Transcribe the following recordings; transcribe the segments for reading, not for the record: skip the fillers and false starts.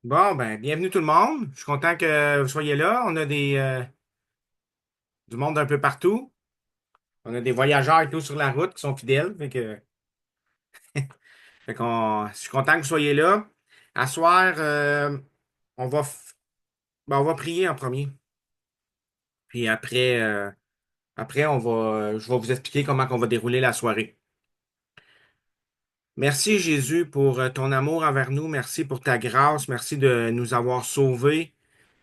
Bon, ben, bienvenue tout le monde. Je suis content que vous soyez là. On a du monde un peu partout. On a des voyageurs et tout sur la route qui sont fidèles. Je suis content que vous soyez là. À soir, on va, on va prier en premier. Puis après, je vais vous expliquer comment on va dérouler la soirée. Merci Jésus pour ton amour envers nous. Merci pour ta grâce. Merci de nous avoir sauvés,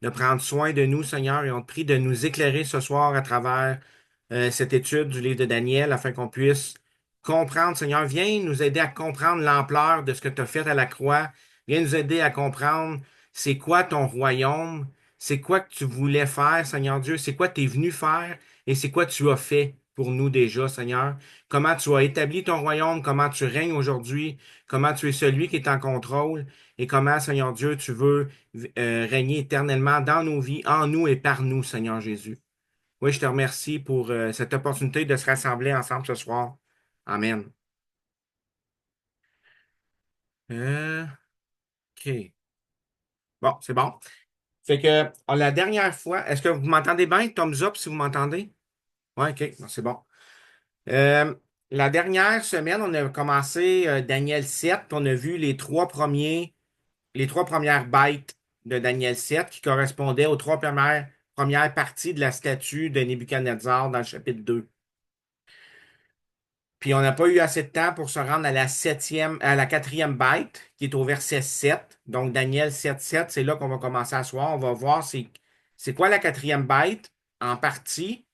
de prendre soin de nous, Seigneur. Et on te prie de nous éclairer ce soir à travers cette étude du livre de Daniel afin qu'on puisse comprendre, Seigneur. Viens nous aider à comprendre l'ampleur de ce que tu as fait à la croix. Viens nous aider à comprendre c'est quoi ton royaume, c'est quoi que tu voulais faire, Seigneur Dieu, c'est quoi tu es venu faire et c'est quoi tu as fait pour nous déjà, Seigneur. Comment tu as établi ton royaume, comment tu règnes aujourd'hui, comment tu es celui qui est en contrôle et comment, Seigneur Dieu, tu veux régner éternellement dans nos vies, en nous et par nous, Seigneur Jésus. Oui, je te remercie pour cette opportunité de se rassembler ensemble ce soir. Amen. Euh, OK. Bon, c'est bon. Fait que la dernière fois, est-ce que vous m'entendez bien? Thumbs up si vous m'entendez? Oui, OK. Bon, c'est bon. Euh, la dernière semaine, on a commencé Daniel 7, puis on a vu les trois premières bêtes de Daniel 7 qui correspondaient aux premières parties de la statue de Nebuchadnezzar dans le chapitre 2. Puis on n'a pas eu assez de temps pour se rendre à la quatrième bête, qui est au verset 7. Donc Daniel 7, c'est là qu'on va commencer à soir. On va voir c'est quoi la quatrième bête en partie.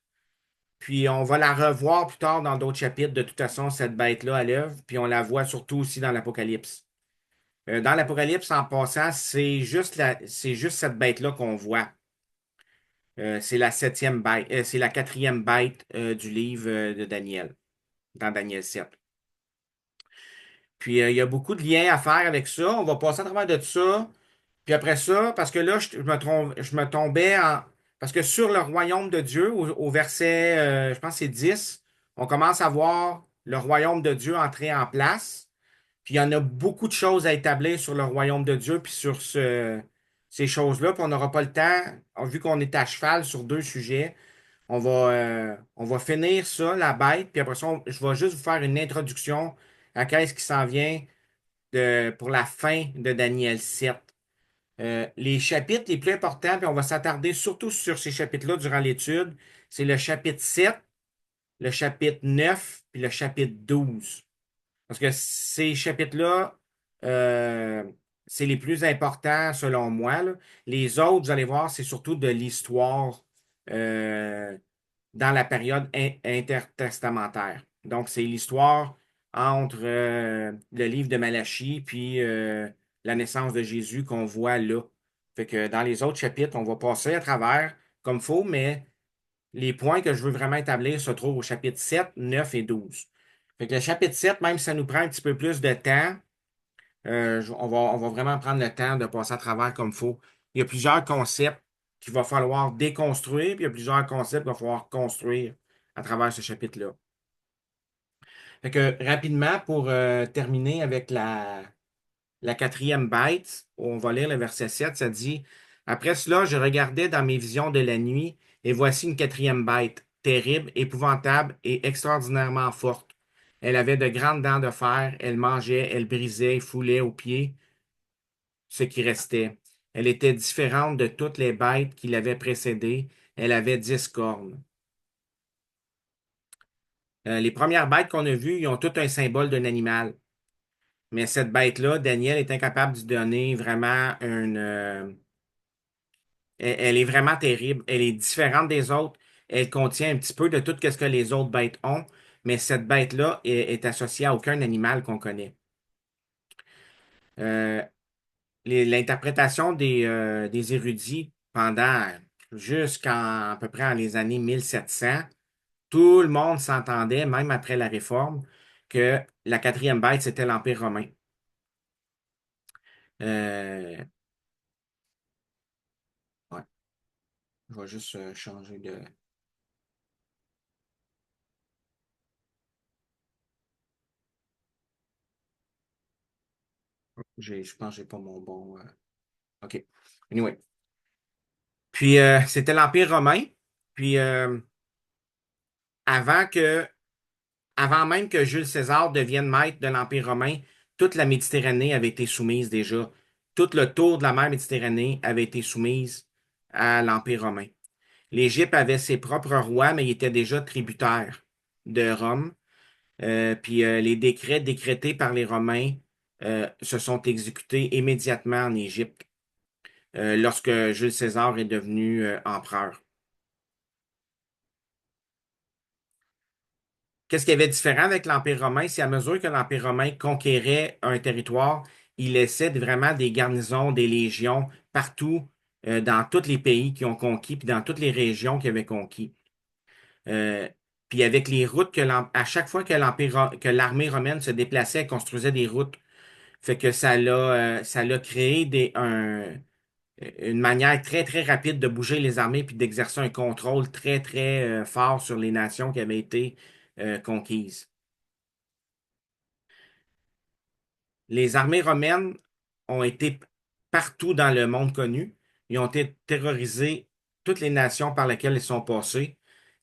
Puis on va la revoir plus tard dans d'autres chapitres. De toute façon, cette bête-là à l'œuvre. Puis on la voit surtout aussi dans l'Apocalypse. Dans l'Apocalypse, en passant, c'est juste cette bête-là qu'on voit. C'est la septième bête, c'est la quatrième bête du livre de Daniel, dans Daniel 7. Puis il y a beaucoup de liens à faire avec ça. On va passer à travers de ça. Puis après ça, parce que là, je me tombais en. Parce que sur le royaume de Dieu, au verset, je pense que c'est 10, on commence à voir le royaume de Dieu entrer en place. Puis il y en a beaucoup de choses à établir sur le royaume de Dieu, puis sur ces choses-là. Puis on n'aura pas le temps, vu qu'on est à cheval sur deux sujets. On va finir ça, la bête, puis après ça, je vais juste vous faire une introduction à qu'est-ce qui s'en vient pour la fin de Daniel 7. Les chapitres les plus importants, puis on va s'attarder surtout sur ces chapitres-là durant l'étude, c'est le chapitre 7, le chapitre 9, puis le chapitre 12. Parce que ces chapitres-là, euh, c'est les plus importants selon moi, là. Les autres, vous allez voir, c'est surtout de l'histoire euh, dans la période intertestamentaire. Donc, c'est l'histoire entre le livre de Malachie puis la naissance de Jésus qu'on voit là. Fait que dans les autres chapitres, on va passer à travers comme faut, mais les points que je veux vraiment établir se trouvent au chapitre 7, 9 et 12. Fait que le chapitre 7, même si ça nous prend un petit peu plus de temps, on va vraiment prendre le temps de passer à travers comme il faut. Il y a plusieurs concepts qu'il va falloir déconstruire, puis il y a plusieurs concepts qu'il va falloir construire à travers ce chapitre-là. Fait que rapidement, pour terminer avec la quatrième bête, on va lire le verset 7, ça dit, après cela, je regardais dans mes visions de la nuit, et voici une quatrième bête, terrible, épouvantable et extraordinairement forte. Elle avait de grandes dents de fer, elle mangeait, elle brisait, foulait aux pieds ce qui restait. Elle était différente de toutes les bêtes qui l'avaient précédée. Elle avait 10 cornes. Les premières bêtes qu'on a vues, ils ont tout un symbole d'un animal. Mais cette bête-là, Daniel est incapable de donner vraiment elle est vraiment terrible. Elle est différente des autres. Elle contient un petit peu de tout ce que les autres bêtes ont, mais cette bête-là est associée à aucun animal qu'on connaît. Euh, L'interprétation des érudits pendant jusqu'à à peu près en les années 1700, tout le monde s'entendait, même après la Réforme, que la quatrième bête, c'était l'Empire romain. Euh, ouais, je vais juste changer de. Je pense que j'ai pas mon bon. OK. Anyway. Puis, c'était l'Empire romain. Puis, avant que, avant même que Jules César devienne maître de l'Empire romain, toute la Méditerranée avait été soumise déjà. Tout le tour de la mer Méditerranée avait été soumise à l'Empire romain. L'Égypte avait ses propres rois, mais il était déjà tributaire de Rome. Puis les décrets décrétés par les Romains se sont exécutés immédiatement en Égypte lorsque Jules César est devenu empereur. Qu'est-ce qui avait différent avec l'Empire romain? C'est à mesure que l'Empire romain conquérait un territoire, il laissait vraiment des garnisons, des légions partout dans tous les pays qui ont conquis, puis dans toutes les régions qui avaient conquis. Euh, Puis avec les routes à chaque fois que que l'armée romaine se déplaçait, elle construisait des routes. Fait que ça l'a créé une manière très, très rapide de bouger les armées puis d'exercer un contrôle très, très fort sur les nations qui avaient été conquises. Les armées romaines ont été partout dans le monde connu. Ils ont terrorisé toutes les nations par lesquelles ils sont passés.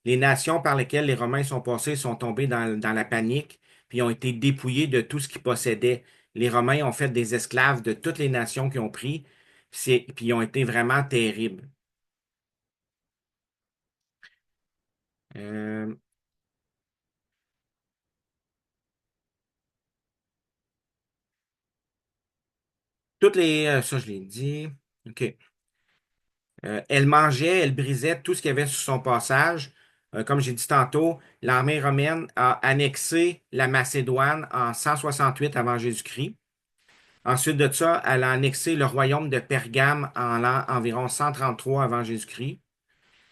Les nations par lesquelles les Romains sont passés sont tombés dans la panique, puis ont été dépouillés de tout ce qu'ils possédaient. Les Romains ont fait des esclaves de toutes les nations qu'ils ont pris, puis ils ont été vraiment terribles. Euh, ça je l'ai dit. OK. Elle mangeait, elle brisait tout ce qu'il y avait sur son passage. Comme j'ai dit tantôt, l'armée romaine a annexé la Macédoine en 168 avant Jésus-Christ. Ensuite de ça, elle a annexé le royaume de Pergame en l'an environ 133 avant Jésus-Christ.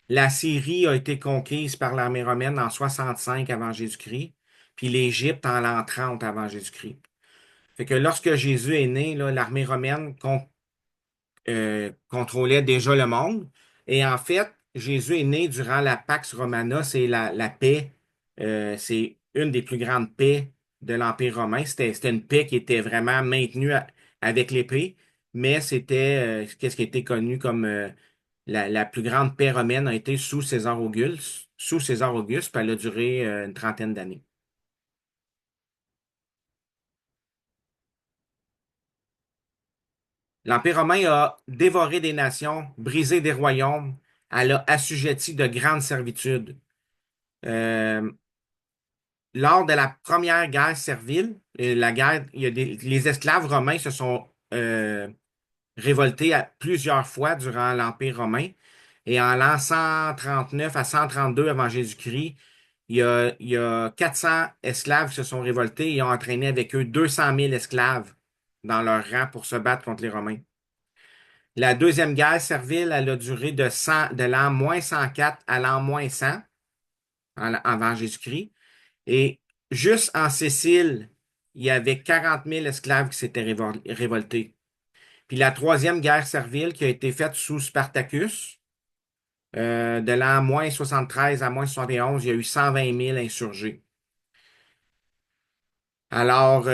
La Syrie a été conquise par l'armée romaine en 65 avant Jésus-Christ, puis l'Égypte en l'an 30 avant Jésus-Christ. Fait que lorsque Jésus est né, là, l'armée romaine contrôlait déjà le monde. Et en fait, Jésus est né durant la Pax Romana, c'est la paix, c'est une des plus grandes paix de l'Empire romain. C'était une paix qui était vraiment maintenue avec l'épée, mais c'était qu'est-ce qui était connu comme la plus grande paix romaine a été sous César Auguste, puis elle a duré une trentaine d'années. L'Empire romain a dévoré des nations, brisé des royaumes, elle a assujetti de grandes servitudes. Euh, Lors de la première guerre servile, la guerre, les esclaves romains se sont révoltés à plusieurs fois durant l'Empire romain. Et en l'an 139 à 132 avant Jésus-Christ, il y a 400 esclaves qui se sont révoltés et ont entraîné avec eux 200 000 esclaves dans leur rang pour se battre contre les Romains. La deuxième guerre servile, elle a duré de l'an -104 à l'an -100 avant Jésus-Christ. Et juste en Sicile, il y avait 40 000 esclaves qui s'étaient révoltés. Puis la troisième guerre servile qui a été faite sous Spartacus, de l'an -73 à -71, il y a eu 120 000 insurgés. Alors,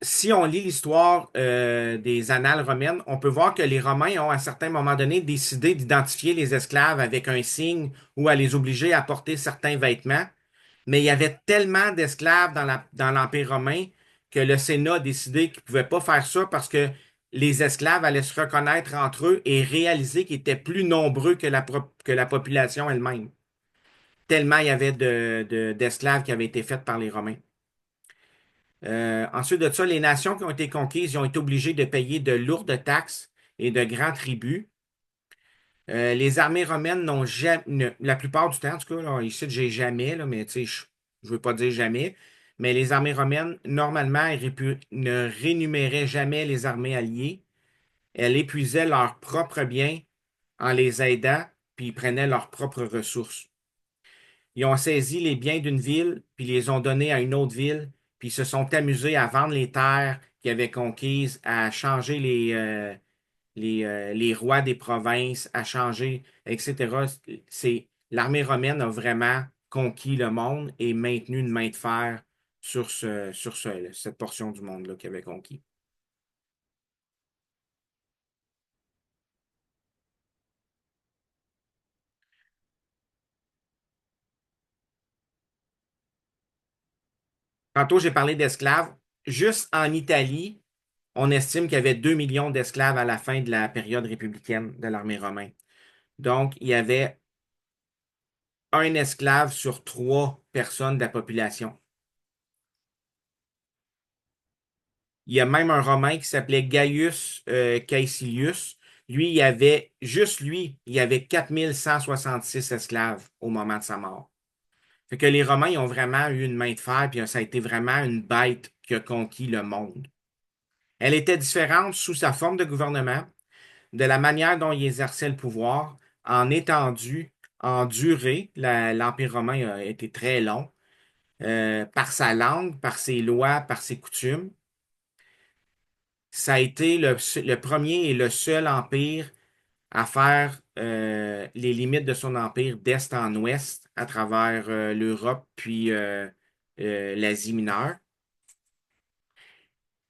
si on lit l'histoire des annales romaines, on peut voir que les Romains ont à un certain moment donné décidé d'identifier les esclaves avec un signe ou à les obliger à porter certains vêtements. Mais il y avait tellement d'esclaves dans l'Empire romain que le Sénat a décidé qu'il ne pouvait pas faire ça parce que les esclaves allaient se reconnaître entre eux et réaliser qu'ils étaient plus nombreux que que la population elle-même. Tellement il y avait d'esclaves qui avaient été faits par les Romains. Ensuite de ça, les nations qui ont été conquises, ils ont été obligées de payer de lourdes taxes et de grands tributs. Les armées romaines n'ont jamais, la plupart du temps, en tout cas, là, ici, j'ai jamais, là, mais tu sais, je veux pas dire jamais, mais les armées romaines, normalement, ne rémunéraient jamais les armées alliées. Elles épuisaient leurs propres biens en les aidant, puis ils prenaient leurs propres ressources. Ils ont saisi les biens d'une ville, puis les ont donnés à une autre ville, puis ils se sont amusés à vendre les terres qu'ils avaient conquises, à changer les rois des provinces, à changer, etc. L'armée romaine a vraiment conquis le monde et maintenu une main de fer sur cette portion du monde-là qu'elle avait conquis. Tantôt, j'ai parlé d'esclaves. Juste en Italie, on estime qu'il y avait 2 millions d'esclaves à la fin de la période républicaine de l'armée romaine. Donc, il y avait un esclave sur 3 personnes de la population. Il y a même un Romain qui s'appelait Gaius Caecilius. Lui, juste lui, il y avait 4166 esclaves au moment de sa mort. Fait que les Romains, ils ont vraiment eu une main de fer, puis ça a été vraiment une bête qui a conquis le monde. Elle était différente sous sa forme de gouvernement, de la manière dont il exerçait le pouvoir, en étendue, en durée. L'Empire romain a été très long, par sa langue, par ses lois, par ses coutumes. Ça a été le premier et le seul empire à faire les limites de son empire d'est en ouest à travers l'Europe puis l'Asie mineure.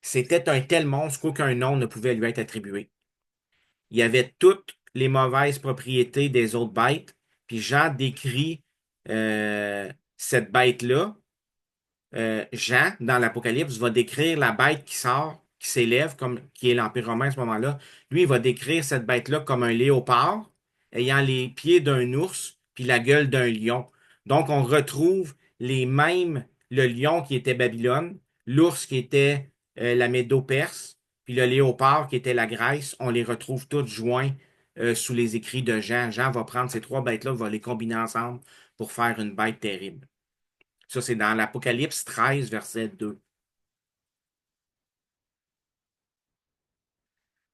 C'était un tel monstre qu'aucun nom ne pouvait lui être attribué. Il y avait toutes les mauvaises propriétés des autres bêtes, puis Jean décrit cette bête-là. Jean, dans l'Apocalypse, va décrire la bête qui sort, qui s'élève, comme qui est l'Empire romain à ce moment-là. Lui, il va décrire cette bête-là comme un léopard, ayant les pieds d'un ours, puis la gueule d'un lion. Donc, on retrouve le lion qui était Babylone, l'ours qui était la Médo-Perse, puis le léopard qui était la Grèce. On les retrouve tous joints sous les écrits de Jean. Jean va prendre ces 3 bêtes-là, va les combiner ensemble pour faire une bête terrible. Ça, c'est dans l'Apocalypse 13, verset 2.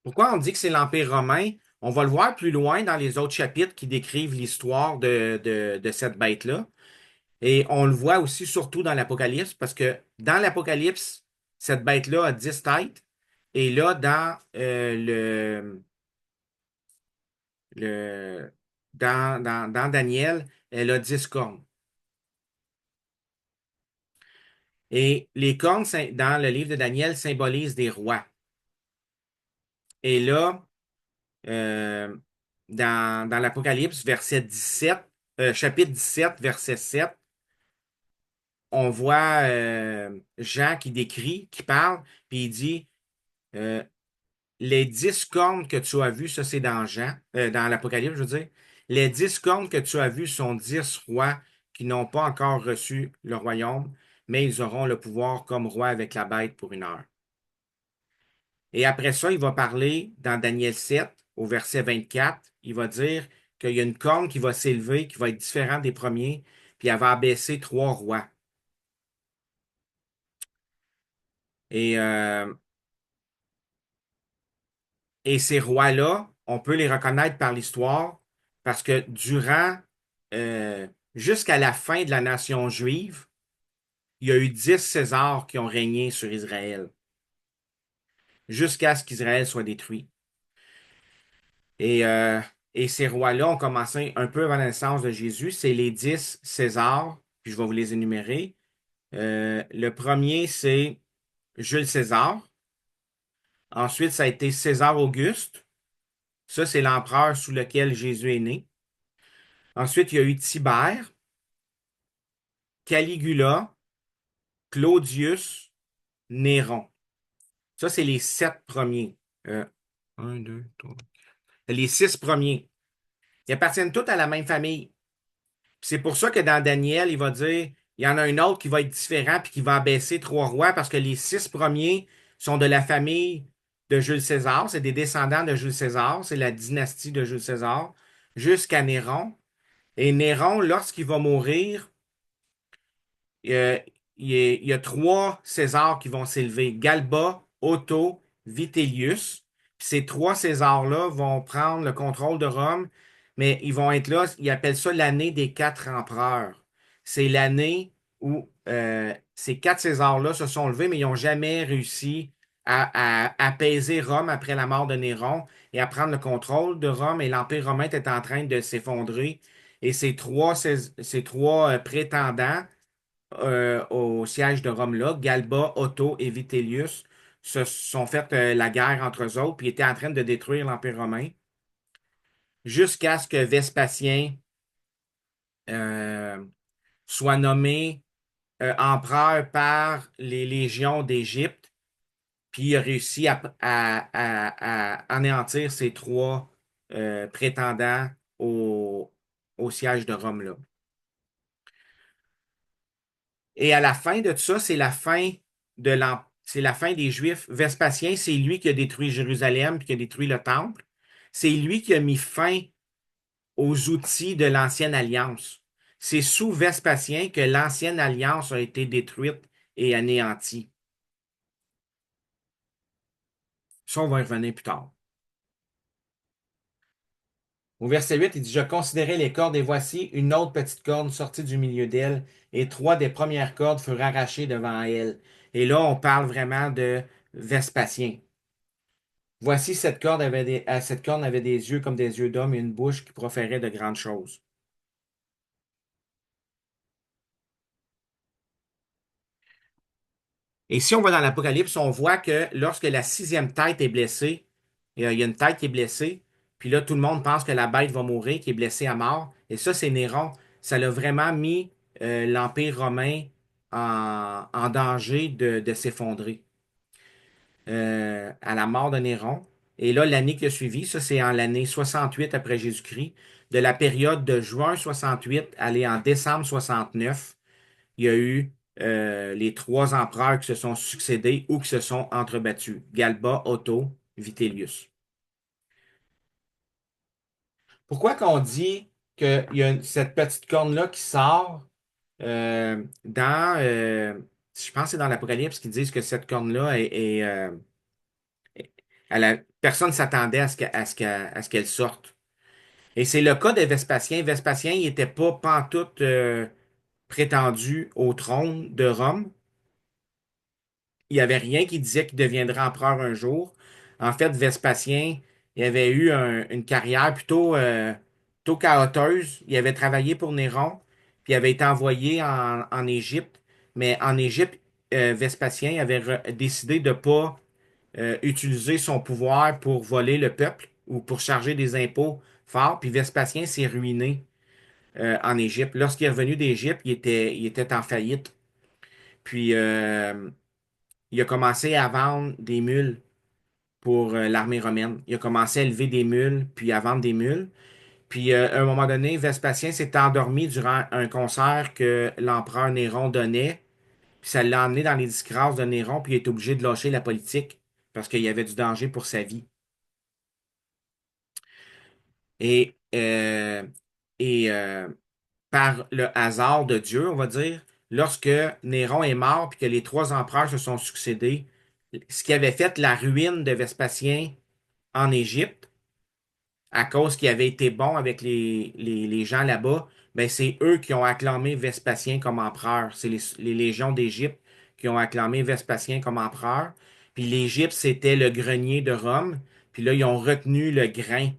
Pourquoi on dit que c'est l'Empire romain? On va le voir plus loin dans les autres chapitres qui décrivent l'histoire de cette bête-là. Et on le voit aussi surtout dans l'Apocalypse, parce que dans l'Apocalypse, cette bête-là a 10 têtes. Et là, le, dans Daniel, elle a 10 cornes. Et les cornes, dans le livre de Daniel, symbolisent des rois. Et là, euh, dans l'Apocalypse, verset 17, chapitre 17, verset 7, on voit Jean qui décrit, qui parle, puis il dit euh, les 10 cornes que tu as vues, ça c'est dans Jean, dans l'Apocalypse, je veux dire, les 10 cornes que tu as vues sont 10 rois qui n'ont pas encore reçu le royaume, mais ils auront le pouvoir comme roi avec la bête pour une heure. Et après ça, il va parler dans Daniel 7, au verset 24, il va dire qu'il y a une corne qui va s'élever, qui va être différente des premiers, puis elle va abaisser 3 rois. Et, euh, et ces rois-là, on peut les reconnaître par l'histoire parce que euh, jusqu'à la fin de la nation juive, il y a eu 10 Césars qui ont régné sur Israël, jusqu'à ce qu'Israël soit détruit. Et, euh, et ces rois-là ont commencé un peu avant la naissance de Jésus. C'est les 10 Césars, puis je vais vous les énumérer. Le premier, c'est Jules César. Ensuite, ça a été César Auguste. Ça, c'est l'empereur sous lequel Jésus est né. Ensuite, il y a eu Tibère, Caligula, Claudius, Néron. Ça, c'est les 7 premiers. Un, deux, trois. Les 6 premiers. Ils appartiennent tous à la même famille. C'est pour ça que dans Daniel, il va dire, il y en a un autre qui va être différent puis qui va abaisser 3 rois parce que les 6 premiers sont de la famille de Jules César, c'est des descendants de Jules César, c'est la dynastie de Jules César, jusqu'à Néron. Et Néron, lorsqu'il va mourir, euh, il y a 3 Césars qui vont s'élever, Galba, Otto, Vitellius. Puis ces 3 Césars-là vont prendre le contrôle de Rome, mais ils vont être là, ils appellent ça l'année des 4 empereurs. C'est l'année où ces 4 Césars-là se sont levés, mais ils n'ont jamais réussi à apaiser Rome après la mort de Néron et à prendre le contrôle de Rome, et l'Empire romain était en train de s'effondrer. Et ces trois prétendants au siège de Rome-là, Galba, Otto et Vitellius se sont fait la guerre entre eux autres, puis étaient en train de détruire l'Empire romain, jusqu'à ce que Vespasien euh, soit nommé empereur par les légions d'Égypte, puis il a réussi à anéantir ces trois prétendants au siège de Rome là. Et à la fin de tout ça, c'est la fin des Juifs. Vespasien, c'est lui qui a détruit Jérusalem puis qui a détruit le temple. C'est lui qui a mis fin aux outils de l'ancienne alliance. C'est sous Vespasien que l'ancienne alliance a été détruite et anéantie. Ça, on va y revenir plus tard. Au verset 8, il dit, je considérais les cordes et voici une autre petite corde sortie du milieu d'elle et trois des premières cordes furent arrachées devant elle. Et là, on parle vraiment de Vespasien. Voici cette corne avait des yeux comme des yeux d'homme et une bouche qui proférait de grandes choses. Et si on va dans l'Apocalypse, on voit que lorsque la sixième tête est blessée, il y a une tête qui est blessée, puis là, tout le monde pense que la bête va mourir, qui est blessée à mort. Et ça, c'est Néron. Ça l'a vraiment mis l'Empire romain en danger de s'effondrer à la mort de Néron. Et là, l'année qui a suivi, ça, c'est en l'année 68 après Jésus-Christ, de la période de juin 68 aller en décembre 69, il y a eu les trois empereurs qui se sont succédés ou qui se sont entrebattus. Galba, Otto, Vitellius. Pourquoi qu'on dit qu'il y a cette petite corne-là qui sort je pense que c'est dans l'Apocalypse qu'ils disent que cette corne-là personne ne s'attendait à ce qu'elle sorte. Et c'est le cas de Vespasien. Vespasien, il n'était pas pantoute prétendu au trône de Rome. Il n'y avait rien qui disait qu'il deviendrait empereur un jour. En fait, Vespasien, il avait eu une carrière plutôt chaoteuse. Il avait travaillé pour Néron, puis il avait été envoyé en Égypte. Mais en Égypte, Vespasien avait décidé de ne pas utiliser son pouvoir pour voler le peuple ou pour charger des impôts forts. Puis Vespasien s'est ruiné en Égypte. Lorsqu'il est revenu d'Égypte, il était en faillite. Puis il a commencé à vendre des mules pour l'armée romaine. Il a commencé à élever des mules, puis à vendre des mules. Puis à un moment donné, Vespasien s'est endormi durant un concert que l'empereur Néron donnait. Puis ça l'a emmené dans les disgrâces de Néron, puis il est obligé de lâcher la politique parce qu'il y avait du danger pour sa vie. Et, euh, et par le hasard de Dieu, on va dire, lorsque Néron est mort, puis que les trois empereurs se sont succédés, ce qui avait fait la ruine de Vespasien en Égypte, à cause qu'il avait été bon avec les gens là-bas, ben c'est eux qui ont acclamé Vespasien comme empereur. C'est les légions d'Égypte qui ont acclamé Vespasien comme empereur. Puis l'Égypte, c'était le grenier de Rome. Puis là, ils ont retenu le grain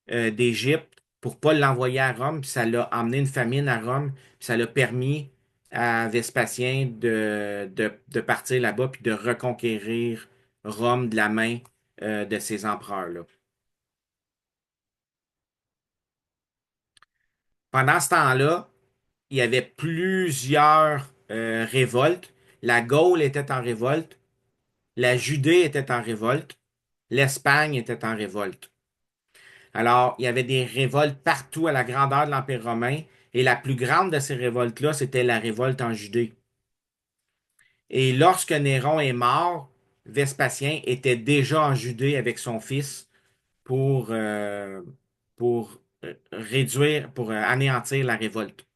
d'Égypte pour pas l'envoyer à Rome. Puis ça l'a amené une famine à Rome. Puis ça l'a permis à Vespasien de partir là-bas puis de reconquérir Rome de la main de ces empereurs-là. Pendant ce temps-là, il y avait plusieurs révoltes. La Gaule était en révolte, la Judée était en révolte, l'Espagne était en révolte. Alors, il y avait des révoltes partout à la grandeur de l'Empire romain, et la plus grande de ces révoltes-là, c'était la révolte en Judée. Et lorsque Néron est mort, Vespasien était déjà en Judée avec son fils pour, euh, pour anéantir la révolte.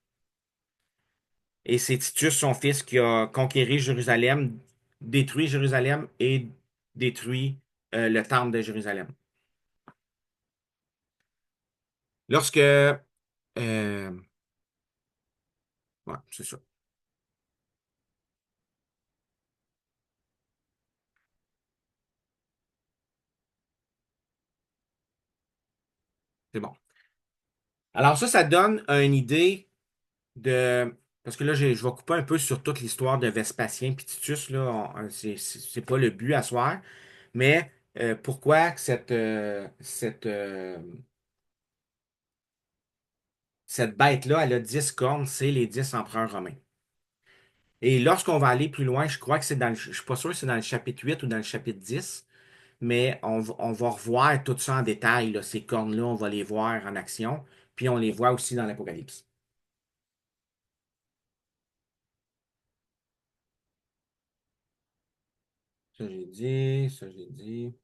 Et c'est Titus, son fils, qui a conquéri Jérusalem, détruit Jérusalem et détruit le temple de Jérusalem. Lorsque... ouais, c'est ça. C'est bon. Alors ça donne une idée de... Parce que là, je vais couper un peu sur toute l'histoire de Vespasien et Titus. Là, c'est pas le but à soir. Mais pourquoi cette bête-là, elle a 10 cornes, c'est les 10 empereurs romains. Et lorsqu'on va aller plus loin, je crois que c'est dans je suis pas sûr si c'est dans le chapitre 8 ou dans le chapitre 10, mais on va revoir tout ça en détail, là, ces cornes-là, on va les voir en action, puis on les voit aussi dans l'Apocalypse. Ça, j'ai dit, ça, j'ai dit.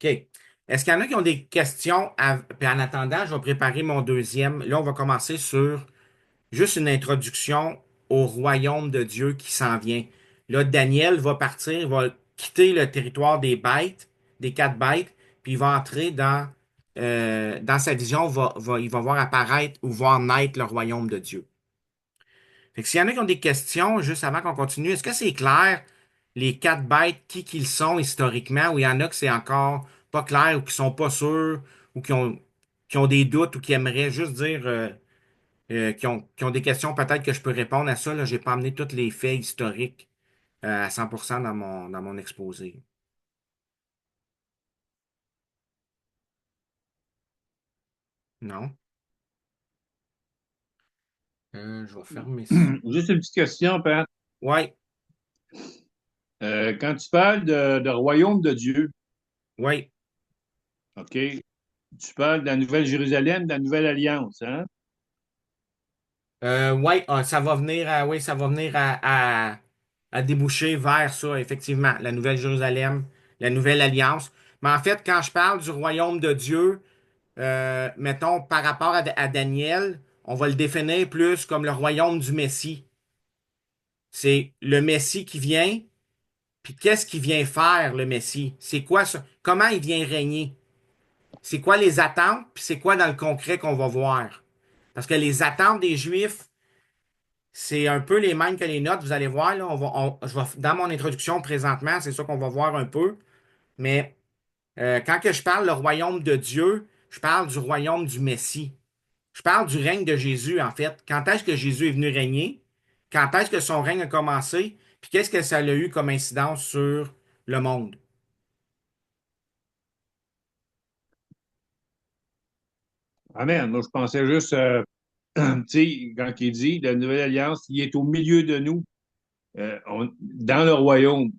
OK. Est-ce qu'il y en a qui ont des questions? Puis en attendant, je vais préparer mon deuxième. Là, on va commencer sur juste une introduction au royaume de Dieu qui s'en vient. Là, Daniel va partir, va quitter le territoire des bêtes, des quatre bêtes, puis il va entrer dans sa vision, il va voir apparaître ou voir naître le royaume de Dieu. Fait que s'il y en a qui ont des questions, juste avant qu'on continue, est-ce que c'est clair, les quatre bêtes, qui qu'ils sont historiquement, ou il y en a que c'est encore pas clair, ou qui sont pas sûrs, ou qui ont des doutes, ou qui aimeraient juste dire, qui ont des questions, peut-être que je peux répondre à ça. Là, j'ai pas amené tous les faits historiques à 100% dans mon exposé. Non. Je vais fermer ça. Juste une petite question, Pat. Ouais, Quand tu parles de royaume de Dieu, ouais. OK, tu parles de la Nouvelle Jérusalem, de la Nouvelle Alliance, hein? Ouais, ça va venir oui, ça va venir à déboucher vers ça, effectivement, la Nouvelle Jérusalem, la Nouvelle Alliance. Mais en fait, quand je parle du royaume de Dieu, mettons, par rapport à Daniel, on va le définir plus comme le royaume du Messie. C'est le Messie qui vient, puis qu'est-ce qu'il vient faire, le Messie? C'est quoi ça? Comment il vient régner? C'est quoi les attentes, puis c'est quoi dans le concret qu'on va voir? Parce que les attentes des Juifs, c'est un peu les mêmes que les notes, vous allez voir, là, dans mon introduction présentement, c'est ça qu'on va voir un peu. Mais quand que je parle le royaume de Dieu, je parle du royaume du Messie. Je parle du règne de Jésus, en fait. Quand est-ce que Jésus est venu régner? Quand est-ce que son règne a commencé? Puis qu'est-ce que ça a eu comme incidence sur le monde? Amen. Moi, je pensais juste, tu sais, quand il dit la Nouvelle Alliance, il est au milieu de nous, dans le royaume.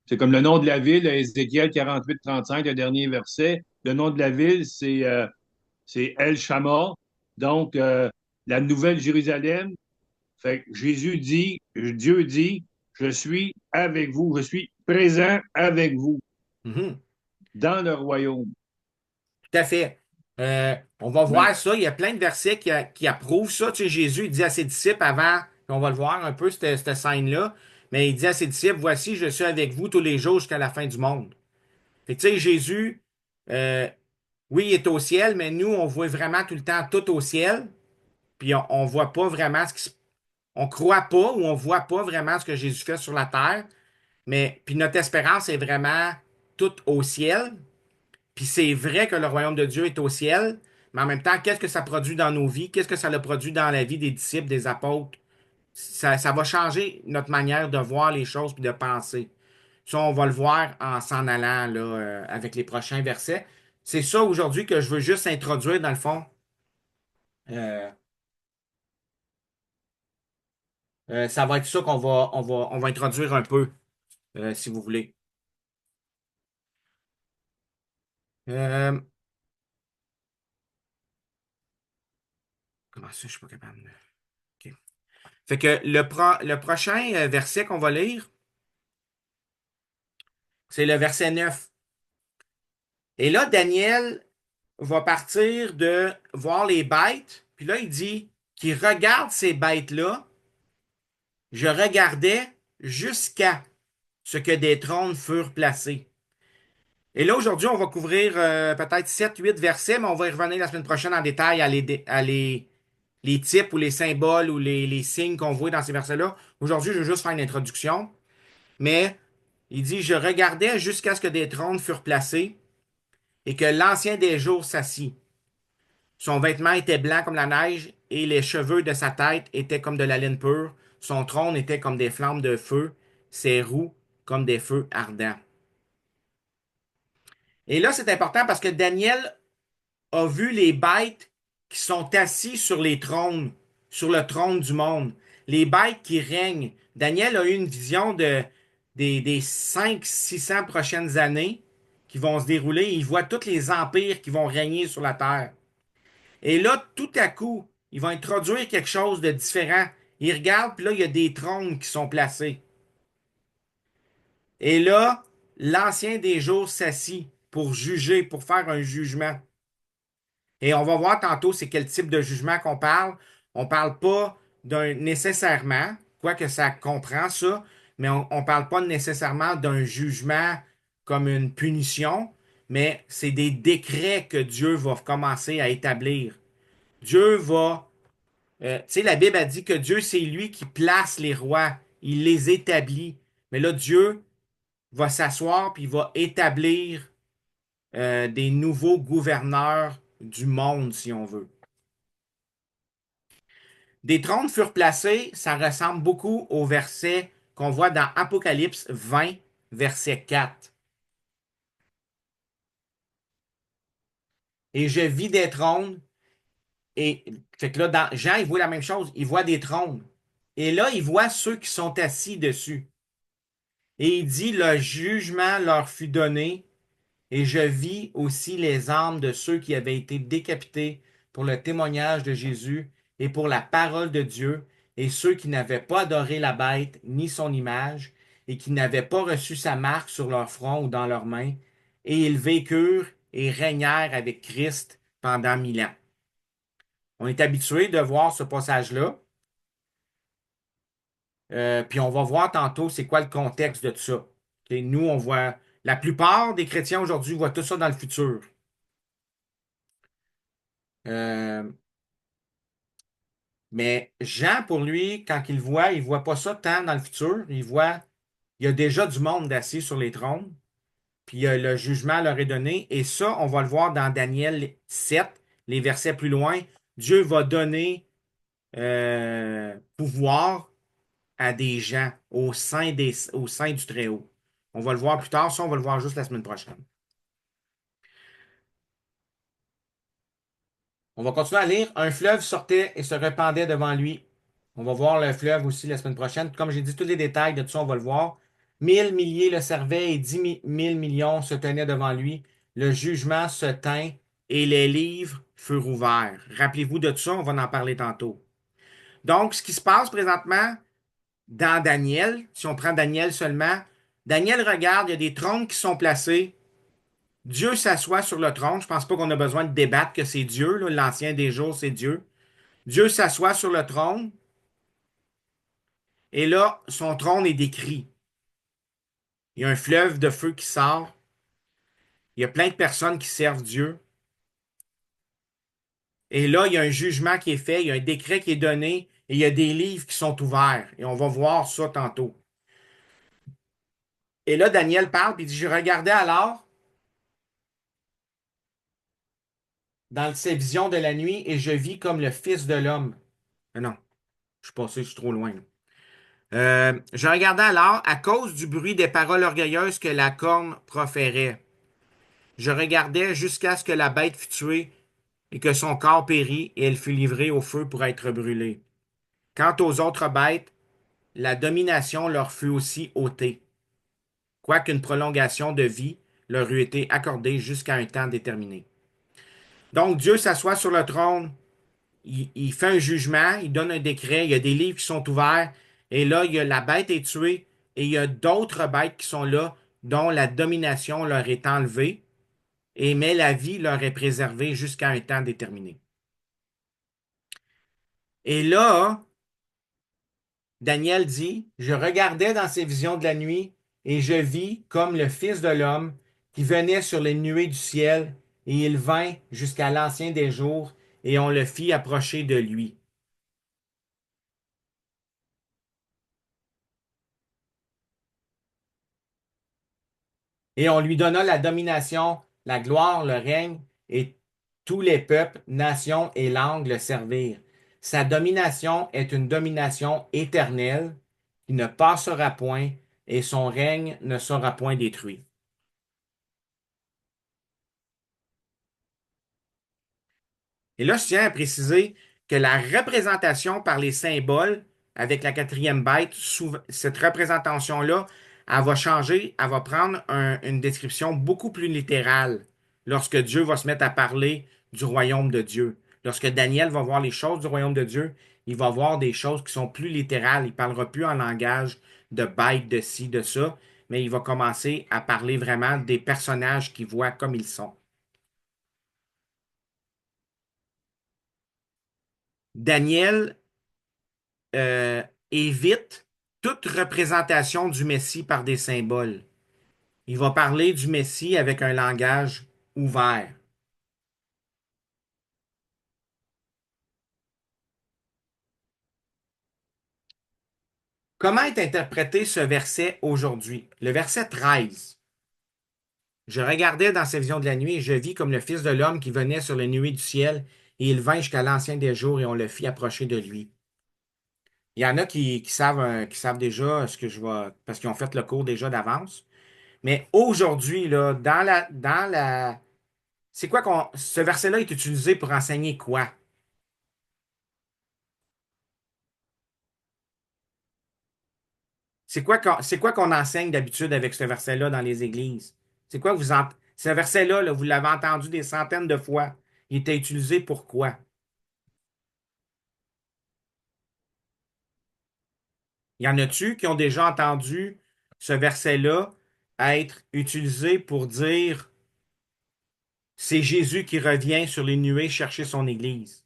C'est comme le nom de la ville, Ézéchiel 48-35, le dernier verset. Le nom de la ville, c'est El Shammah. Donc, la Nouvelle Jérusalem. Fait que Jésus dit, Dieu dit, je suis avec vous, je suis présent avec vous Mhm. dans le royaume. Tout à fait. On va Mais, voir ça. Il y a plein de versets qui approuvent ça. Tu sais, Jésus il dit à ses disciples avant, on va le voir un peu, cette scène-là, mais il dit à ses disciples, voici, je suis avec vous tous les jours jusqu'à la fin du monde. Fait que, tu sais, Jésus, euh, oui, il est au ciel, mais nous, on voit vraiment tout le temps tout au ciel, puis on voit pas vraiment on croit pas ou on voit pas vraiment ce que Jésus fait sur la terre, mais puis notre espérance est vraiment toute au ciel. Puis c'est vrai que le royaume de Dieu est au ciel, mais en même temps, qu'est-ce que ça produit dans nos vies? Qu'est-ce que ça a produit dans la vie des disciples, des apôtres? Ça va changer notre manière de voir les choses et de penser. Ça, on va le voir en s'en allant là, avec les prochains versets. C'est ça aujourd'hui que je veux juste introduire, dans le fond. Euh, ça va être ça on va introduire un peu, si vous voulez. Euh, comment ça, je suis pas capable de... OK. Fait que le prochain verset qu'on va lire, c'est le verset 9. Et là, Daniel va partir de voir les bêtes, puis là, il dit qu'il regarde ces bêtes-là. Je regardais jusqu'à ce que des trônes furent placés. Et là, aujourd'hui, on va couvrir peut-être 7, 8 versets, mais on va y revenir la semaine prochaine en détail les types ou les symboles ou les signes qu'on voit dans ces versets-là. Aujourd'hui, je vais juste faire une introduction. Mais il dit, je regardais jusqu'à ce que des trônes furent placés et que l'ancien des jours s'assit. Son vêtement était blanc comme la neige et les cheveux de sa tête étaient comme de la laine pure. Son trône était comme des flammes de feu, ses roues comme des feux ardents. Et là, c'est important parce que Daniel a vu les bêtes qui sont assis sur les trônes, sur le trône du monde. les bêtes qui règnent. Daniel a eu une vision des 500-600 prochaines années qui vont se dérouler. Il voit tous les empires qui vont régner sur la terre. Et là, tout à coup, il va introduire quelque chose de différent. Il regarde, puis là, il y a des trônes qui sont placés. Et là, l'ancien des jours s'assit pour juger, pour faire un jugement. Et on va voir tantôt c'est quel type de jugement qu'on parle. On parle pas d'un nécessairement, quoique ça comprend ça, mais on parle pas nécessairement d'un jugement comme une punition, mais c'est des décrets que Dieu va commencer à établir. Dieu va, tu sais, la Bible a dit que Dieu, c'est lui qui place les rois, il les établit. Mais là, Dieu va s'asseoir puis il va établir des nouveaux gouverneurs du monde, si on veut. Des trônes furent placés, ça ressemble beaucoup au verset qu'on voit dans Apocalypse 20, verset 4. Et je vis des trônes, et fait que là, dans Jean, il voit la même chose, il voit des trônes. Et là, il voit ceux qui sont assis dessus. Et il dit, le jugement leur fut donné, et je vis aussi les âmes de ceux qui avaient été décapités pour le témoignage de Jésus et pour la parole de Dieu, et ceux qui n'avaient pas adoré la bête ni son image, et qui n'avaient pas reçu sa marque sur leur front ou dans leurs mains, et ils vécurent et régnèrent avec Christ pendant 1000 ans. On est habitué de voir ce passage-là, puis on va voir tantôt c'est quoi le contexte de tout ça. Ok, nous, on voit, la plupart des chrétiens aujourd'hui voient tout ça dans le futur. Euh, Mais Jean, pour lui, quand il voit pas ça tant dans le futur. Il y a déjà du monde assis sur les trônes, puis le jugement leur est donné. Et ça, on va le voir dans Daniel 7, les versets plus loin. Dieu va donner pouvoir à des gens au sein du Très-Haut. On va le voir plus tard, ça, on va le voir juste la semaine prochaine. On va continuer à lire. Un fleuve sortait et se répandait devant lui. On va voir le fleuve aussi la semaine prochaine. Comme j'ai dit, tous les détails de tout ça, on va le voir. 1000 milliers le servaient et 10 000 millions se tenaient devant lui. Le jugement se tint et les livres furent ouverts. Rappelez-vous de tout ça, on va en parler tantôt. Donc, ce qui se passe présentement dans Daniel, si on prend Daniel seulement, Daniel regarde, il y a des trônes qui sont placés. Dieu s'assoit sur le trône. Je pense pas qu'on a besoin de débattre que c'est Dieu, là. L'ancien des jours, c'est Dieu. Dieu s'assoit sur le trône et là, son trône est décrit. Il y a un fleuve de feu qui sort. Il y a plein de personnes qui servent Dieu. Et là, il y a un jugement qui est fait, il y a un décret qui est donné et il y a des livres qui sont ouverts. Et on va voir ça tantôt. Et là, Daniel parle, puis il dit, je regardais alors dans ses visions de la nuit et je vis comme le Fils de l'homme. Non, je suis trop loin, là. Je regardais alors à cause du bruit des paroles orgueilleuses que la corne proférait. Je regardais jusqu'à ce que la bête fût tuée et que son corps périt et elle fut livrée au feu pour être brûlée. Quant aux autres bêtes, la domination leur fut aussi ôtée, quoiqu'une prolongation de vie leur eût été accordée jusqu'à un temps déterminé. Donc Dieu s'assoit sur le trône, il fait un jugement, il donne un décret, il y a des livres qui sont ouverts, et là, la bête est tuée, et il y a d'autres bêtes qui sont là, dont la domination leur est enlevée, mais la vie leur est préservée jusqu'à un temps déterminé. Et là, Daniel dit, je regardais dans ces visions de la nuit, et je vis comme le Fils de l'homme qui venait sur les nuées du ciel, et il vint jusqu'à l'ancien des jours, et on le fit approcher de lui. Et on lui donna la domination, la gloire, le règne, et tous les peuples, nations et langues le servirent. Sa domination est une domination éternelle qui ne passera point, et son règne ne sera point détruit. Et là, je tiens à préciser que la représentation par les symboles avec la quatrième bête, cette représentation-là, elle va changer, elle va prendre une description beaucoup plus littérale lorsque Dieu va se mettre à parler du royaume de Dieu. Lorsque Daniel va voir les choses du royaume de Dieu, il va voir des choses qui sont plus littérales. Il ne parlera plus en langage de bête, de ci, de ça, mais il va commencer à parler vraiment des personnages qu'il voit comme ils sont. Daniel euh, évite toute représentation du Messie par des symboles. Il va parler du Messie avec un langage ouvert. Comment est interprété ce verset aujourd'hui? Le verset 13. Je regardais dans ces visions de la nuit et je vis comme le Fils de l'homme qui venait sur les nuées du ciel et il vint jusqu'à l'ancien des jours et on le fit approcher de lui. Il y en a qui savent déjà ce que je vais, parce qu'ils ont fait le cours déjà d'avance. Mais aujourd'hui, là, c'est quoi ce verset-là est utilisé pour enseigner quoi? C'est quoi qu'on enseigne d'habitude avec ce verset-là dans les églises? C'est quoi ce verset-là, là, vous l'avez entendu des centaines de fois. Il était utilisé pour quoi? Y en a-tu qui ont déjà entendu ce verset-là être utilisé pour dire c'est Jésus qui revient sur les nuées chercher son Église?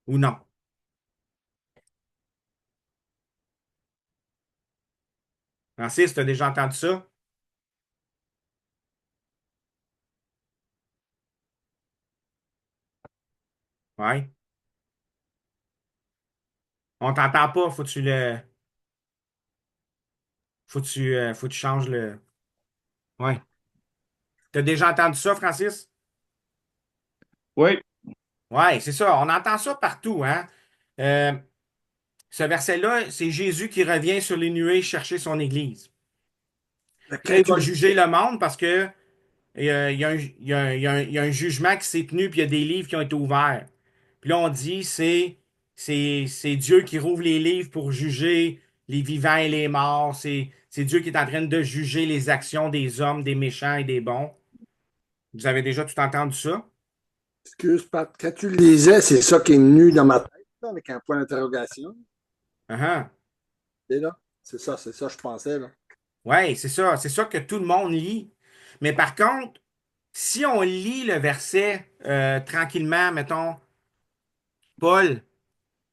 Ou non? Francis, tu as déjà entendu ça? Ouais. On t'entend pas, faut que tu changes le. Ouais. T'as déjà entendu ça, Francis? Oui, Ouais, c'est ça. On entend ça partout, hein? Euh, Ce verset-là, c'est Jésus qui revient sur les nuées chercher son Église. Puis là, Quand il tu va le juger disais, le monde parce que il y a il y a un jugement qui s'est tenu, puis il y a des livres qui ont été ouverts. Puis là, on dit, c'est Dieu qui rouvre les livres pour juger les vivants et les morts. C'est Dieu qui est en train de juger les actions des hommes, des méchants et des bons. Vous avez déjà tout entendu ça? excuse, Pat, quand tu le disais, c'est ça qui est venu dans ma tête, là, avec un point d'interrogation. Uh-huh. Et là, c'est ça, je pensais, là. Ouais, c'est ça. C'est ça que tout le monde lit. Mais par contre, si on lit le verset tranquillement, mettons, Paul,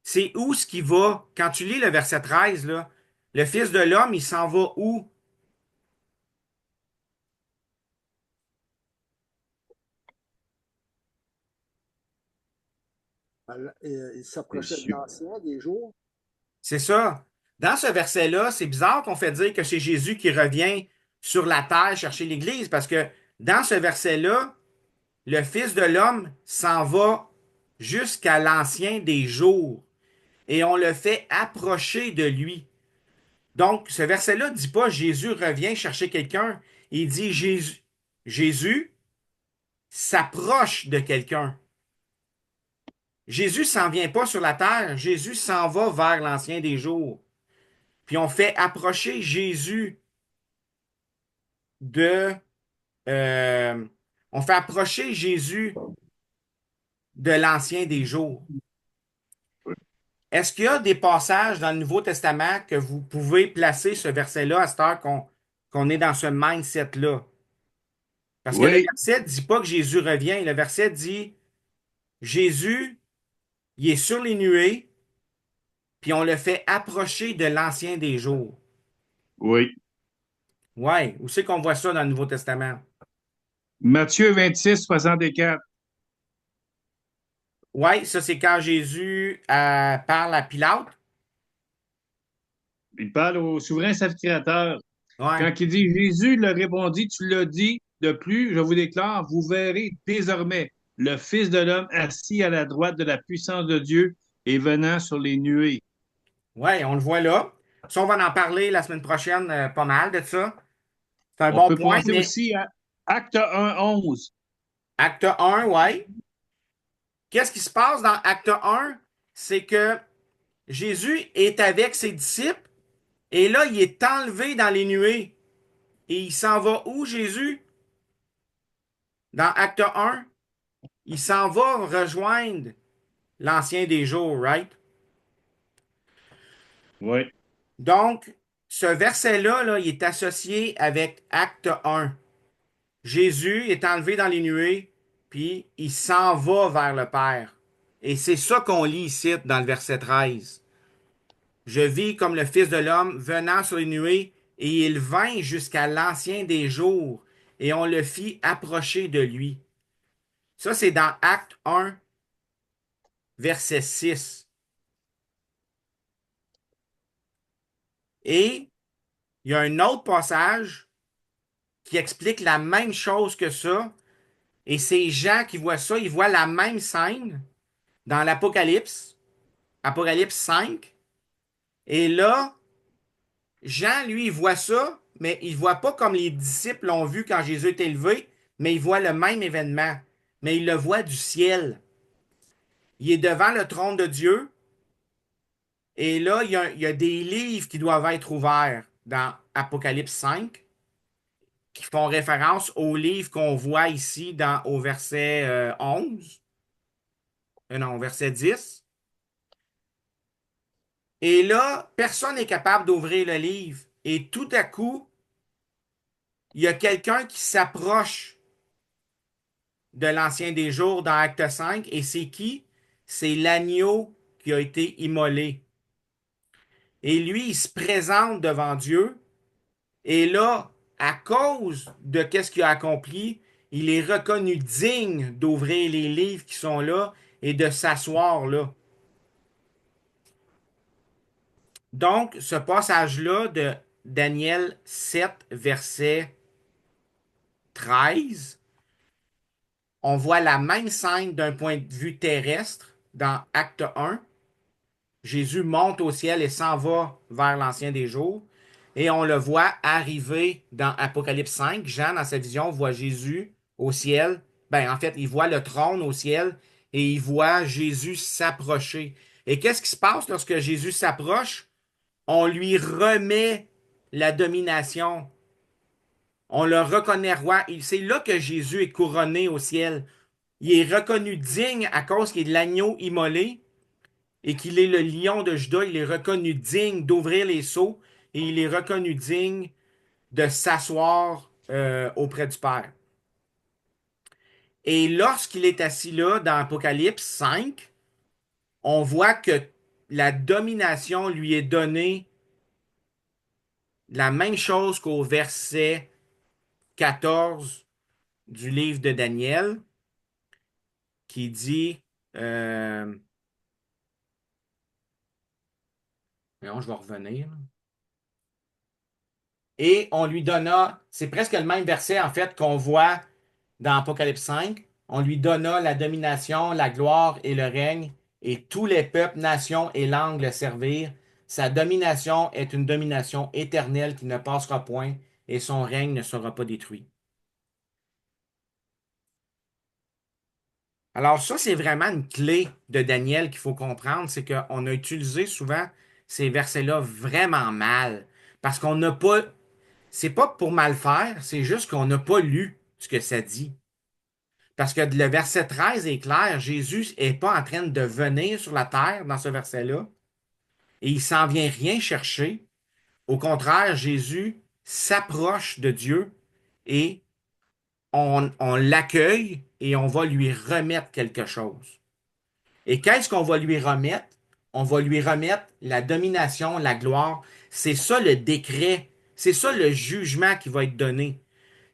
c'est où ce qui va? Quand tu lis le verset 13 là, le Fils de l'homme, il s'en va où? Il c'est s'approchait de sûr. l'ancien des jours. C'est ça. Dans ce verset-là, c'est bizarre qu'on fait dire que c'est Jésus qui revient sur la terre chercher l'Église, parce que dans ce verset-là, le Fils de l'homme s'en va jusqu'à l'ancien des jours et on le fait approcher de lui. Donc, ce verset-là ne dit pas Jésus revient chercher quelqu'un. Il dit Jésus s'approche de quelqu'un. Jésus s'en vient pas sur la terre. Jésus s'en va vers l'ancien des jours. Puis on fait approcher Jésus de... euh, on fait approcher Jésus de l'ancien des jours. Est-ce qu'il y a des passages dans le Nouveau Testament que vous pouvez placer ce verset-là à cette heure qu'on est dans ce mindset-là? Parce que le Oui, verset ne dit pas que Jésus revient. Le verset dit Jésus, il est sur les nuées, puis on le fait approcher de l'ancien des jours. oui. Ouais, où c'est qu'on voit ça dans le Nouveau Testament? Matthieu 26, 64. Ouais, ça c'est quand Jésus parle à Pilate. Il parle au souverain sacrificateur. Ouais, Quand il dit Jésus leur répondit, tu l'as dit, de plus, je vous déclare, vous verrez désormais le Fils de l'homme assis à la droite de la puissance de Dieu et venant sur les nuées. ouais, on le voit là. Ça, on va en parler la semaine prochaine, pas mal de ça. C'est un On bon peut point, penser mais aussi à Acte 1, 11. acte un, ouais. Qu'est-ce qui se passe dans acte un? c'est que Jésus est avec ses disciples et là, il est enlevé dans les nuées. Et il s'en va où, Jésus? Dans Acte 1, il s'en va rejoindre l'Ancien des jours, right? Oui. Donc, ce verset-là, là, il est associé avec Acte 1. Jésus est enlevé dans les nuées, puis il s'en va vers le Père. Et c'est ça qu'on lit ici dans le verset 13. Je vis comme le Fils de l'homme venant sur les nuées, et il vint jusqu'à l'Ancien des jours, et on le fit approcher de lui. Ça, c'est dans Acte 1, verset 6. Et il y a un autre passage qui explique la même chose que ça. Et c'est Jean qui voit ça. Il voit la même scène dans l'Apocalypse, Apocalypse 5. Et là, Jean, lui, il voit ça, mais il ne voit pas comme les disciples l'ont vu quand Jésus est élevé, mais il voit le même événement. Mais il le voit du ciel. Il est devant le trône de Dieu. Et là, il y a des livres qui doivent être ouverts dans Apocalypse 5, qui font référence aux livres qu'on voit ici au verset 11. Non, au verset 10. Et là, personne n'est capable d'ouvrir le livre. Et tout à coup, il y a quelqu'un qui s'approche de l'Ancien des jours dans Acte 5. Et c'est qui? C'est l'agneau qui a été immolé. Et lui, il se présente devant Dieu. Et là, à cause de qu'est-ce qu'il a accompli, il est reconnu digne d'ouvrir les livres qui sont là et de s'asseoir là. Donc, ce passage-là de Daniel 7, verset 13, on voit la même scène d'un point de vue terrestre dans Acte 1. Jésus monte au ciel et s'en va vers l'Ancien des jours. Et on le voit arriver dans Apocalypse 5. Jean, dans sa vision, voit Jésus au ciel. Ben, en fait, il voit le trône au ciel et il voit Jésus s'approcher. Et qu'est-ce qui se passe lorsque Jésus s'approche? On lui remet la domination. On le reconnaît roi. C'est là que Jésus est couronné au ciel. Il est reconnu digne à cause qu'il est de l'agneau immolé et qu'il est le lion de Juda. Il est reconnu digne d'ouvrir les sceaux et il est reconnu digne de s'asseoir auprès du Père. Et lorsqu'il est assis là dans Apocalypse 5, on voit que la domination lui est donnée la même chose qu'au verset 14 du livre de Daniel, qui dit, non, je vais revenir. Et on lui donna, c'est presque le même verset en fait qu'on voit dans Apocalypse 5, on lui donna la domination, la gloire et le règne, et tous les peuples, nations et langues le servirent. Sa domination est une domination éternelle qui ne passera point, et son règne ne sera pas détruit. Alors ça, c'est vraiment une clé de Daniel qu'il faut comprendre, c'est qu'on a utilisé souvent ces versets-là vraiment mal, parce qu'on n'a pas, c'est pas pour mal faire, c'est juste qu'on n'a pas lu ce que ça dit. Parce que le verset 13 est clair, Jésus n'est pas en train de venir sur la terre dans ce verset-là, et il s'en vient rien chercher. Au contraire, Jésus s'approche de Dieu et on l'accueille et on va lui remettre quelque chose. Et qu'est-ce qu'on va lui remettre? On va lui remettre la domination, la gloire. C'est ça le décret, c'est ça le jugement qui va être donné.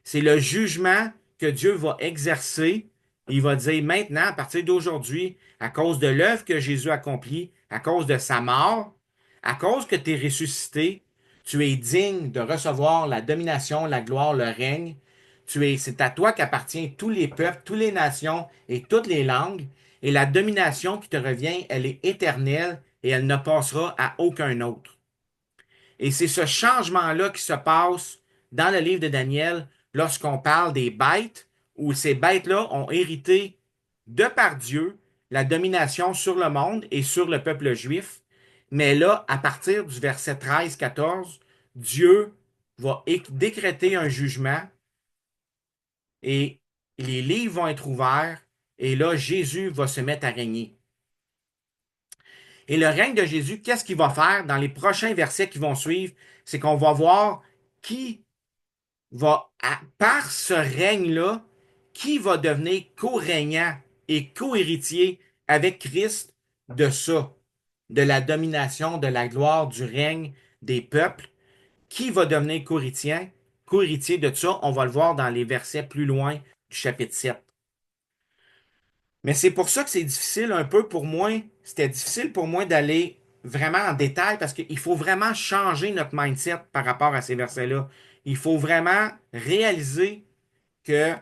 C'est le jugement que Dieu va exercer. Il va dire maintenant, à partir d'aujourd'hui, à cause de l'œuvre que Jésus accomplit, à cause de sa mort, à cause que tu es ressuscité, tu es digne de recevoir la domination, la gloire, le règne. C'est à toi qu'appartient tous les peuples, toutes les nations et toutes les langues. Et la domination qui te revient, elle est éternelle et elle ne passera à aucun autre. Et c'est ce changement-là qui se passe dans le livre de Daniel lorsqu'on parle des bêtes, où ces bêtes-là ont hérité de par Dieu la domination sur le monde et sur le peuple juif. Mais là, à partir du verset 13-14, Dieu va décréter un jugement et les livres vont être ouverts et là, Jésus va se mettre à régner. Et le règne de Jésus, qu'est-ce qu'il va faire dans les prochains versets qui vont suivre? C'est qu'on va voir qui va, par ce règne-là, qui va devenir co-régnant et co-héritier avec Christ de ça, de la domination, de la gloire, du règne des peuples. Qui va devenir co-héritier de ça? On va le voir dans les versets plus loin du chapitre 7. Mais c'est pour ça que c'est difficile un peu pour moi. C'était difficile pour moi d'aller vraiment en détail parce qu'il faut vraiment changer notre mindset par rapport à ces versets-là. Il faut vraiment réaliser que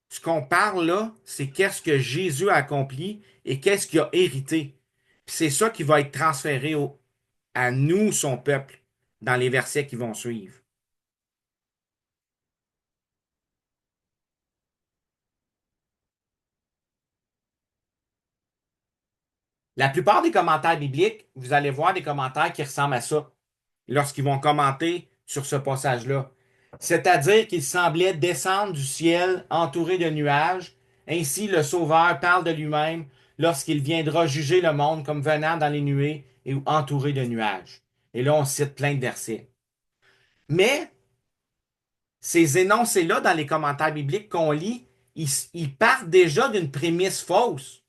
ce qu'on parle là, c'est qu'est-ce que Jésus a accompli et qu'est-ce qu'il a hérité. Puis c'est ça qui va être transféré à nous, son peuple, dans les versets qui vont suivre. La plupart des commentaires bibliques, vous allez voir des commentaires qui ressemblent à ça lorsqu'ils vont commenter sur ce passage-là. C'est-à-dire qu'il semblait descendre du ciel entouré de nuages. Ainsi, le Sauveur parle de lui-même lorsqu'il viendra juger le monde comme venant dans les nuées et entouré de nuages. Et là, on cite plein de versets. Mais ces énoncés-là, dans les commentaires bibliques qu'on lit, ils partent déjà d'une prémisse fausse.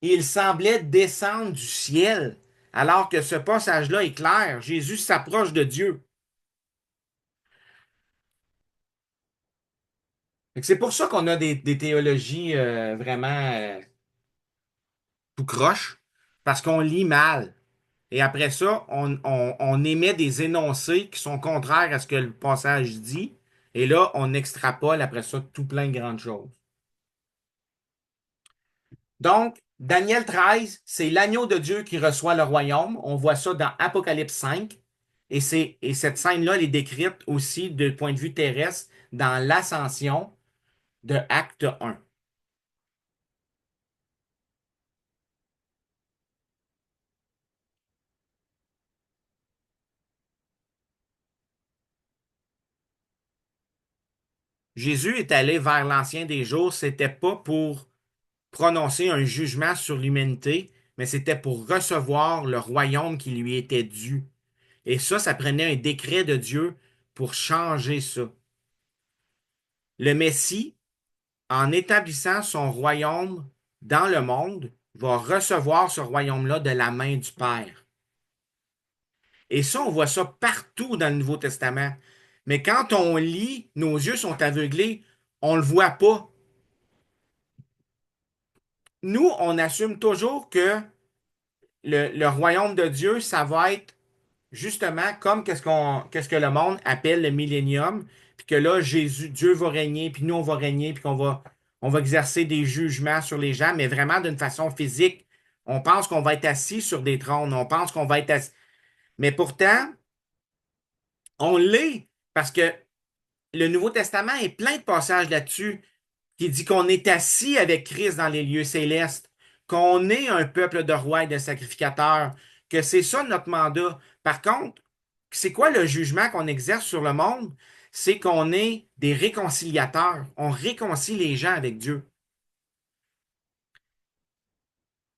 Il semblait descendre du ciel, alors que ce passage-là est clair. Jésus s'approche de Dieu. C'est pour ça qu'on a des théologies vraiment tout croche, parce qu'on lit mal. Et après ça, on émet des énoncés qui sont contraires à ce que le passage dit. Et là, on extrapole après ça tout plein de grandes choses. Donc, Daniel 13, c'est l'agneau de Dieu qui reçoit le royaume. On voit ça dans Apocalypse 5. Et cette scène-là, elle est décrite aussi de point de vue terrestre dans l'ascension de Acte 1. Jésus est allé vers l'ancien des jours, c'était pas pour prononcer un jugement sur l'humanité, mais c'était pour recevoir le royaume qui lui était dû. Et ça prenait un décret de Dieu pour changer ça. Le Messie, en établissant son royaume dans le monde, va recevoir ce royaume-là de la main du Père. Et ça, on voit ça partout dans le Nouveau Testament. Mais quand on lit, nos yeux sont aveuglés, on ne le voit pas. Nous, on assume toujours que le royaume de Dieu, ça va être justement comme qu'est-ce que le monde appelle le millénium, puis que là, Dieu va régner, puis nous, on va régner, puis on va exercer des jugements sur les gens, mais vraiment d'une façon physique. On pense qu'on va être assis sur des trônes, on pense qu'on va être assis. Mais pourtant, on l'est, parce que le Nouveau Testament est plein de passages là-dessus qui dit qu'on est assis avec Christ dans les lieux célestes, qu'on est un peuple de rois et de sacrificateurs, que c'est ça notre mandat. Par contre, c'est quoi le jugement qu'on exerce sur le monde? C'est qu'on est des réconciliateurs. On réconcilie les gens avec Dieu.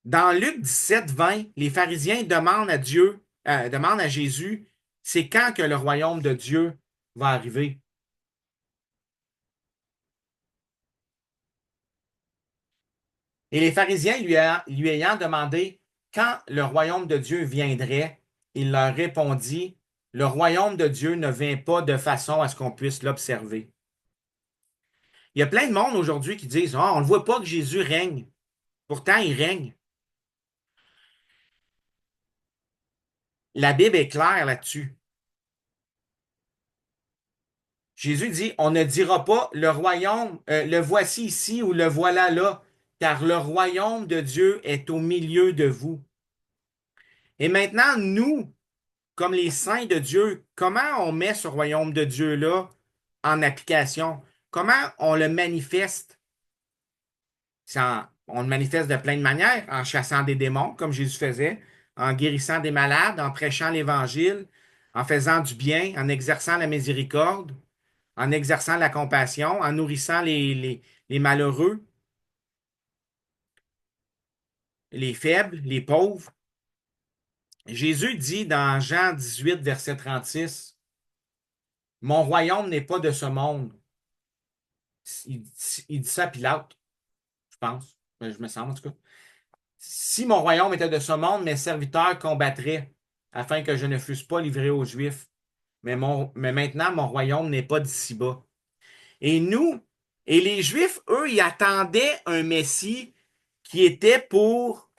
Dans Luc 17, 20, les pharisiens demandent à demandent à Jésus, c'est quand que le royaume de Dieu va arriver? Et les pharisiens lui ayant demandé quand le royaume de Dieu viendrait, il leur répondit, le royaume de Dieu ne vient pas de façon à ce qu'on puisse l'observer. Il y a plein de monde aujourd'hui qui disent, ah, on ne voit pas que Jésus règne. Pourtant, il règne. La Bible est claire là-dessus. Jésus dit, on ne dira pas le royaume, le voici ici ou le voilà là, car le royaume de Dieu est au milieu de vous. Et maintenant, nous, comme les saints de Dieu, comment on met ce royaume de Dieu-là en application? Comment on le manifeste? C'est on le manifeste de plein de manières, en chassant des démons, comme Jésus faisait, en guérissant des malades, en prêchant l'Évangile, en faisant du bien, en exerçant la miséricorde, en exerçant la compassion, en nourrissant les malheureux, les faibles, les pauvres. Jésus dit dans Jean 18, verset 36, mon royaume n'est pas de ce monde. Il, il dit ça à Pilate, je pense. Je me sens en tout cas. Si mon royaume était de ce monde, mes serviteurs combattraient afin que je ne fusse pas livré aux Juifs. Mais maintenant, mon royaume n'est pas d'ici-bas. Et nous, et les Juifs, eux, ils attendaient un Messie qui était pour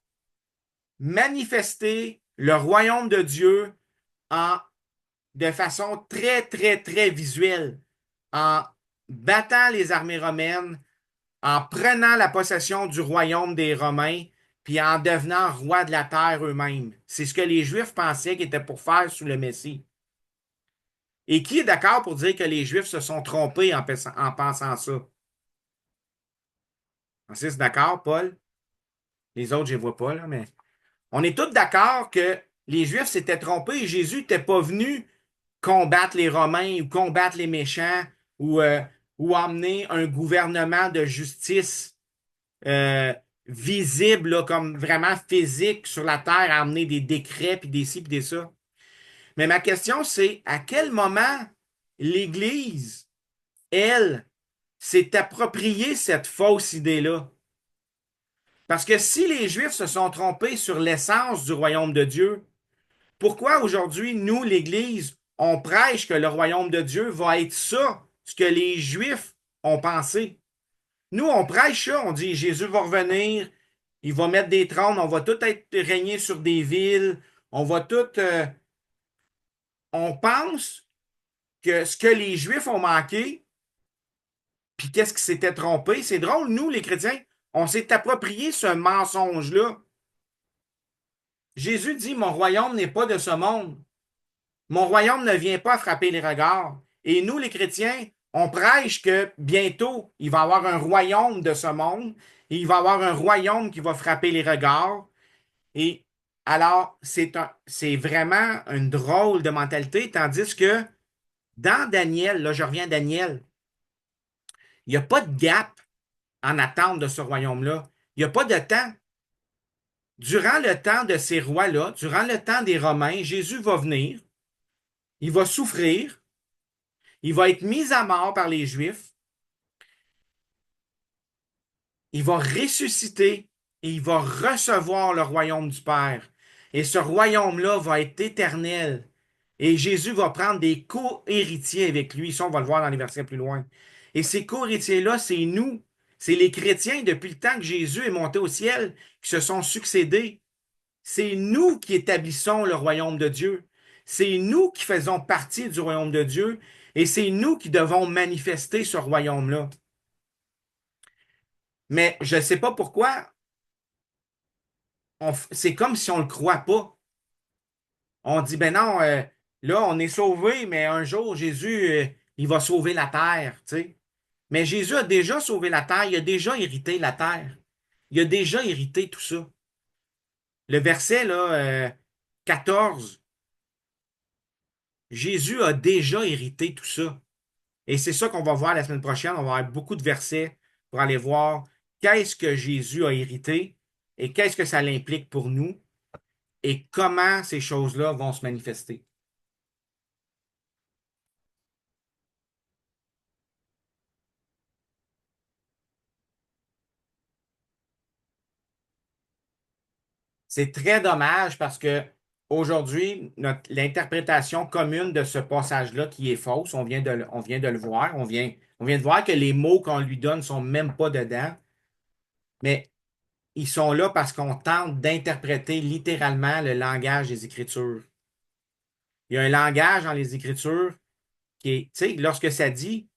manifester le royaume de Dieu en, de façon très, très, très visuelle, en battant les armées romaines, en prenant la possession du royaume des Romains, puis en devenant roi de la terre eux-mêmes. C'est ce que les Juifs pensaient qu'ils étaient pour faire sous le Messie. Et qui est d'accord pour dire que les Juifs se sont trompés en pensant ça? C'est d'accord, Paul? Les autres, je ne les vois pas, là, mais on est tous d'accord que les Juifs s'étaient trompés et Jésus n'était pas venu combattre les Romains ou combattre les méchants ou, euh, ou emmener un gouvernement de justice euh, visible, là, comme vraiment physique sur la terre, à amener des décrets, puis des ci, puis des ça. Mais ma question, c'est à quel moment l'Église, elle, s'est appropriée cette fausse idée-là? Parce que si les Juifs se sont trompés sur l'essence du royaume de Dieu, pourquoi aujourd'hui, nous, l'Église, on prêche que le royaume de Dieu va être ça, ce que les Juifs ont pensé? Nous, on prêche ça, on dit Jésus va revenir, il va mettre des trônes, on va tout être régner sur des villes, on va tout. On pense que ce que les Juifs ont manqué, puis qu'est-ce qui s'était trompé, c'est drôle, nous, les chrétiens, on s'est approprié ce mensonge-là. Jésus dit mon royaume n'est pas de ce monde. Mon royaume ne vient pas frapper les regards. Et nous, les chrétiens, on prêche que bientôt, il va y avoir un royaume de ce monde, et il va y avoir un royaume qui va frapper les regards. Et alors, c'est vraiment une drôle de mentalité, tandis que dans Daniel, là, je reviens à Daniel, il n'y a pas de gap en attente de ce royaume-là. Il n'y a pas de temps. Durant le temps de ces rois-là, durant le temps des Romains, Jésus va venir, il va souffrir, il va être mis à mort par les Juifs, il va ressusciter et il va recevoir le royaume du Père. Et ce royaume-là va être éternel. Et Jésus va prendre des co-héritiers avec lui. Ça, on va le voir dans les versets plus loin. Et ces co-héritiers-là, c'est nous. C'est les chrétiens, depuis le temps que Jésus est monté au ciel, qui se sont succédés. C'est nous qui établissons le royaume de Dieu. C'est nous qui faisons partie du royaume de Dieu. Et c'est nous qui devons manifester ce royaume-là. Mais je ne sais pas pourquoi, c'est comme si on ne le croit pas. On dit, ben non, là, on est sauvé, mais un jour, Jésus, il va sauver la terre, tu sais. Mais Jésus a déjà sauvé la terre, il a déjà hérité la terre. Il a déjà hérité tout ça. Le verset, là, 14, Jésus a déjà hérité tout ça. Et c'est ça qu'on va voir la semaine prochaine. On va avoir beaucoup de versets pour aller voir qu'est-ce que Jésus a hérité et qu'est-ce que ça l'implique pour nous et comment ces choses-là vont se manifester. C'est très dommage parce que aujourd'hui, l'interprétation commune de ce passage-là qui est fausse, on vient de le voir, on vient de voir que les mots qu'on lui donne sont même pas dedans, mais ils sont là parce qu'on tente d'interpréter littéralement le langage des Écritures. Il y a un langage dans les Écritures qui est, tu sais, lorsque ça dit,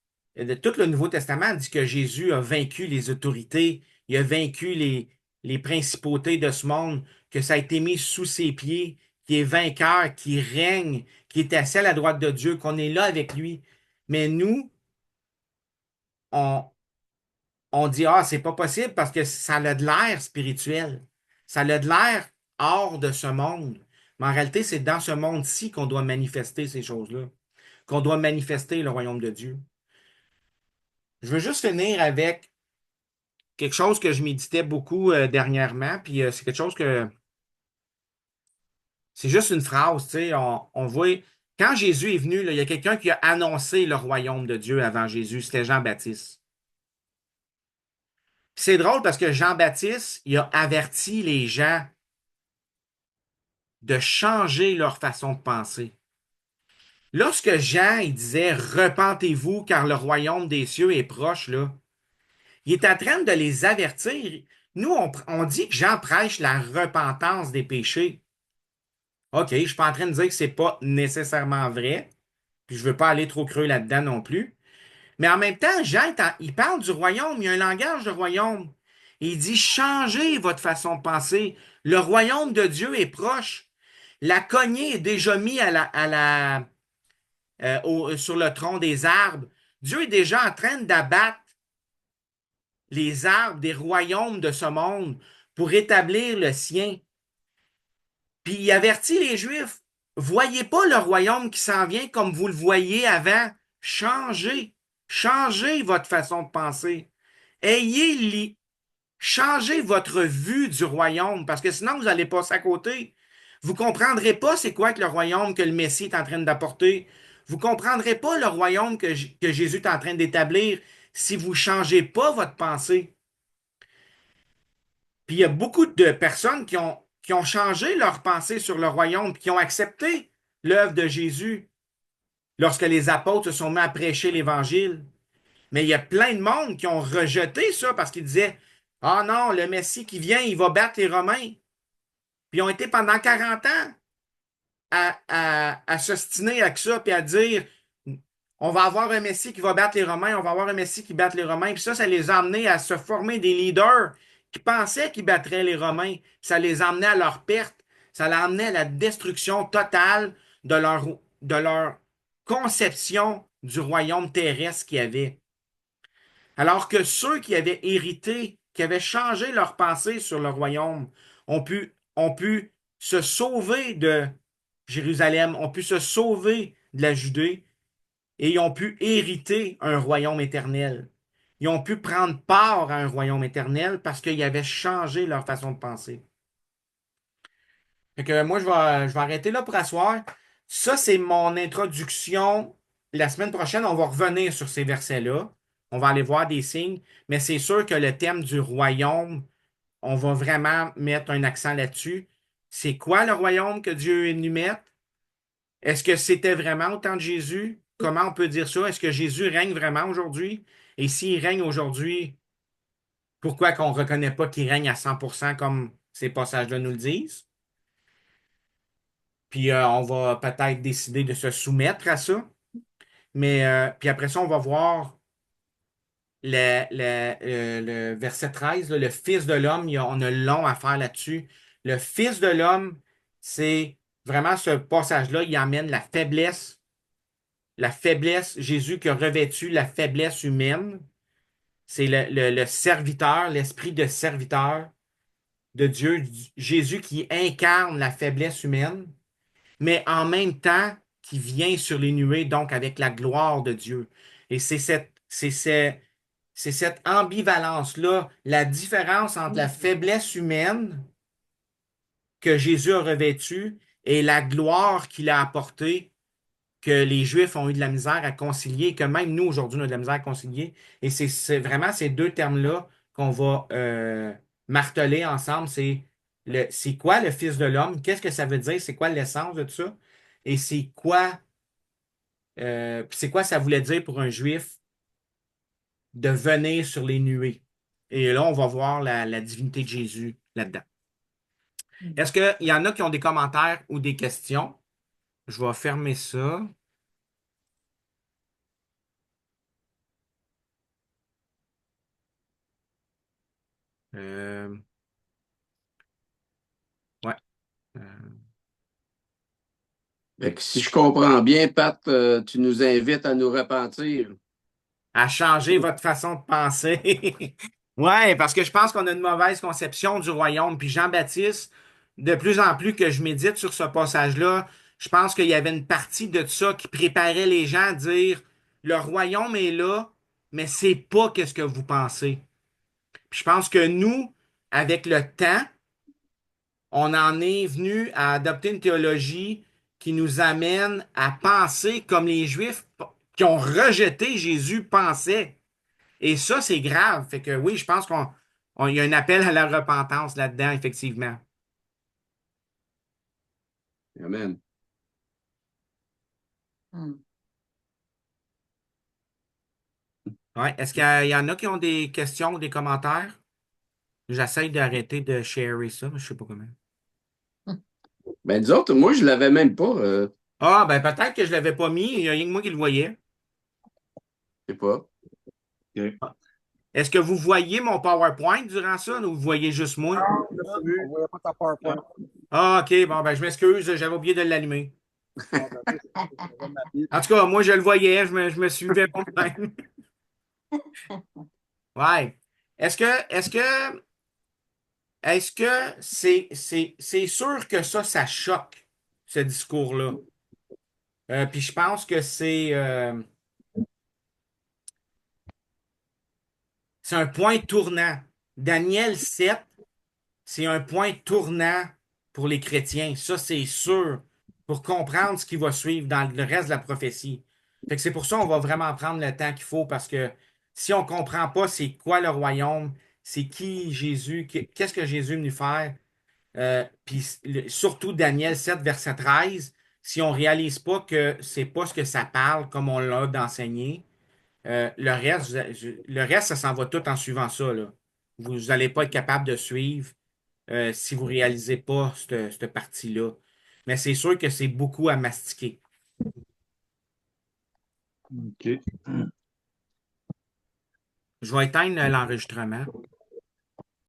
tout le Nouveau Testament dit que Jésus a vaincu les autorités, il a vaincu les principautés de ce monde, que ça a été mis sous ses pieds, qui est vainqueur, qui règne, qui est assis à la droite de Dieu, qu'on est là avec lui. Mais nous, on, on dit, ah, c'est pas possible parce que ça a de l'air spirituel. Ça a de l'air hors de ce monde. Mais en réalité, c'est dans ce monde-ci qu'on doit manifester ces choses-là, qu'on doit manifester le royaume de Dieu. Je veux juste finir avec quelque chose que je méditais beaucoup dernièrement, puis c'est quelque chose que c'est juste une phrase, tu sais, on voit, quand Jésus est venu, là, il y a quelqu'un qui a annoncé le royaume de Dieu avant Jésus, c'était Jean-Baptiste. Puis c'est drôle parce que Jean-Baptiste, il a averti les gens de changer leur façon de penser. Lorsque Jean, il disait, repentez-vous car le royaume des cieux est proche, là, il est en train de les avertir. Nous, on dit que Jean prêche la repentance des péchés. OK, je ne suis pas en train de dire que c'est pas nécessairement vrai, puis je veux pas aller trop creux là-dedans non plus. Mais en même temps, Jean, il parle du royaume, il y a un langage de royaume. Il dit, changez votre façon de penser. Le royaume de Dieu est proche. La cognée est déjà mise sur le tronc des arbres. Dieu est déjà en train d'abattre les arbres des royaumes de ce monde pour établir le sien. Puis il avertit les Juifs, voyez pas le royaume qui s'en vient comme vous le voyez avant. Changez. Changez votre façon de penser. Ayez, changez votre vue du royaume, parce que sinon vous allez passer à côté. Vous ne comprendrez pas c'est quoi que le royaume que le Messie est en train d'apporter. Vous ne comprendrez pas le royaume que Jésus est en train d'établir si vous ne changez pas votre pensée. Puis il y a beaucoup de personnes qui ont changé leur pensée sur le royaume, puis qui ont accepté l'œuvre de Jésus lorsque les apôtres se sont mis à prêcher l'Évangile. Mais il y a plein de monde qui ont rejeté ça parce qu'ils disaient, ah non, le Messie qui vient, il va battre les Romains. Puis ils ont été pendant 40 ans à s'ostiner avec ça, puis à dire, on va avoir un Messie qui va battre les Romains, on va avoir un Messie qui batte les Romains. Puis ça les a amenés à se former des leaders qui pensaient qu'ils battraient les Romains. Ça les a amenés à leur perte. Ça l'a amené à la destruction totale de leur conception du royaume terrestre qu'il y avait. Alors que ceux qui avaient hérité, qui avaient changé leur pensée sur le royaume, ont pu se sauver de Jérusalem, ont pu se sauver de la Judée et ils ont pu hériter un royaume éternel. Ils ont pu prendre part à un royaume éternel parce qu'ils avaient changé leur façon de penser. Fait que moi, je vais arrêter là pour asseoir. Ça, c'est mon introduction. La semaine prochaine, on va revenir sur ces versets-là. On va aller voir des signes, mais c'est sûr que le thème du royaume, on va vraiment mettre un accent là-dessus. C'est quoi le royaume que Dieu nous met? Est-ce que c'était vraiment au temps de Jésus? Comment on peut dire ça? Est-ce que Jésus règne vraiment aujourd'hui? Et s'il règne aujourd'hui, pourquoi qu'on ne reconnaît pas qu'il règne à 100% comme ces passages-là nous le disent? Puis on va peut-être décider de se soumettre à ça. Mais puis après ça, on va voir le verset 13, là, le Fils de l'homme, on a long à faire là-dessus. Le Fils de l'homme, c'est vraiment ce passage-là, il amène la faiblesse, Jésus qui a revêtu la faiblesse humaine. C'est le serviteur, l'esprit de serviteur de Dieu, Jésus qui incarne la faiblesse humaine, mais en même temps qui vient sur les nuées, donc avec la gloire de Dieu. Et c'est cette ambivalence-là, la différence entre la faiblesse humaine que Jésus a revêtue et la gloire qu'il a apportée, que les Juifs ont eu de la misère à concilier, que même nous, aujourd'hui, on a de la misère à concilier. Et c'est vraiment ces deux termes-là qu'on va marteler ensemble. C'est quoi le Fils de l'homme? Qu'est-ce que ça veut dire? C'est quoi l'essence de tout ça? Et c'est quoi ça voulait dire pour un Juif de venir sur les nuées? Et là, on va voir la divinité de Jésus là-dedans. Est-ce qu'il y en a qui ont des commentaires ou des questions? Je vais fermer ça. Euh, ouais. Euh, Fait que si je comprends bien, Pat, tu nous invites à nous repentir. à changer votre façon de penser. Ouais, parce que je pense qu'on a une mauvaise conception du royaume. Puis Jean-Baptiste, de plus en plus que je médite sur ce passage-là, je pense qu'il y avait une partie de ça qui préparait les gens à dire, le royaume est là, mais c'est pas qu'est-ce que vous pensez. Puis je pense que nous, avec le temps, on en est venu à adopter une théologie qui nous amène à penser comme les Juifs qui ont rejeté Jésus pensaient. Et ça, c'est grave. Fait que oui, je pense il y a un appel à la repentance là-dedans, effectivement. Amen. Ouais. Est-ce qu'il y en a qui ont des questions ou des commentaires? J'essaie d'arrêter de sharer ça, mais je sais pas comment. Ben, disons, moi, je l'avais même pas. Ah, ben peut-être que je l'avais pas mis, il y a rien que moi qui le voyais. Je sais pas. OK. Est-ce que vous voyez mon PowerPoint durant ça ou vous voyez juste moi? On ne voyait pas ta PowerPoint. Ah, OK, bon, ben je m'excuse, j'avais oublié de l'allumer. En tout cas, moi, je le voyais, je me suivais pas même. Ouais. Est-ce que, est-ce que, est-ce que c'est sûr que ça choque, ce discours-là? Puis je pense que c'est un point tournant. Daniel 7, c'est un point tournant pour les chrétiens. Ça, c'est sûr, pour comprendre ce qui va suivre dans le reste de la prophétie. Fait que c'est pour ça qu'on va vraiment prendre le temps qu'il faut parce que si on ne comprend pas c'est quoi le royaume, c'est qui Jésus, qu'est-ce que Jésus est venu faire, puis surtout Daniel 7, verset 13, si on ne réalise pas que c'est pas ce que ça parle comme on l'a d'enseigner, le reste, ça s'en va tout en suivant ça, là. Vous n'allez pas être capable de suivre si vous ne réalisez pas cette partie-là. Mais c'est sûr que c'est beaucoup à mastiquer. OK. Je vais éteindre l'enregistrement.